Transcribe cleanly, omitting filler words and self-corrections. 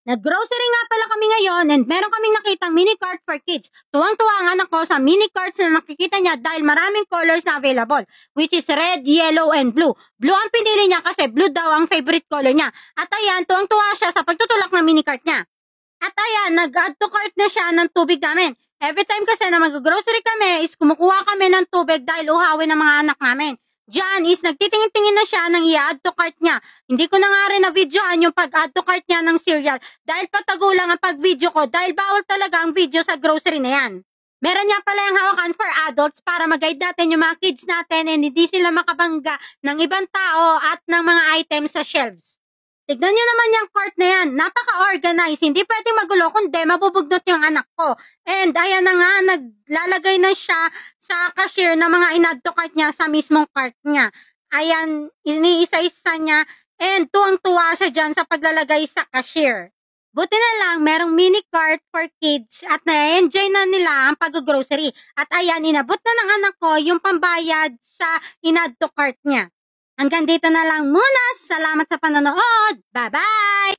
Nag-grocery nga pala kami ngayon and meron kaming nakitang mini cart for kids. Tuwang-tuwa ang anak ko sa mini carts na nakikita niya dahil maraming colors na available, which is red, yellow, and blue. Blue ang pinili niya kasi blue daw ang favorite color niya. At ayan, tuwang-tuwa siya sa pagtutulak ng mini cart niya. At ayan, nag-add to cart na siya ng tubig namin. Every time kasi na mag-grocery kami is kumukuha kami ng tubig dahil uhawin ng mga anak namin. Diyan is nagtitingin-tingin na siya ng i-add to cart niya. Hindi ko na nga rin na-videoan yung pag-add to cart niya ng cereal dahil patago lang ang pag-video ko dahil bawal talaga ang video sa grocery na yan. Meron niya pala yung hawakan for adults para mag-guide natin yung mga kids natin and hindi sila makabangga ng ibang tao at ng mga items sa shelves. Tignan nyo naman yung cart na yan. Napaka-organized. Hindi pwedeng magulo kundi mabubugnot yung anak ko. And ayan na nga, naglalagay na siya sa cashier ng mga in-add to cart niya sa mismong cart niya. Ayan, iniisa-isa niya. And tuwang-tuwa siya dyan sa paglalagay sa cashier. Buti na lang, merong mini cart for kids at na-enjoy na nila ang pag-grocery. At ayan, inabot na ng anak ko yung pambayad sa in-add to cart niya. Hanggang dito na lang muna. Salamat sa panonood. Bye-bye!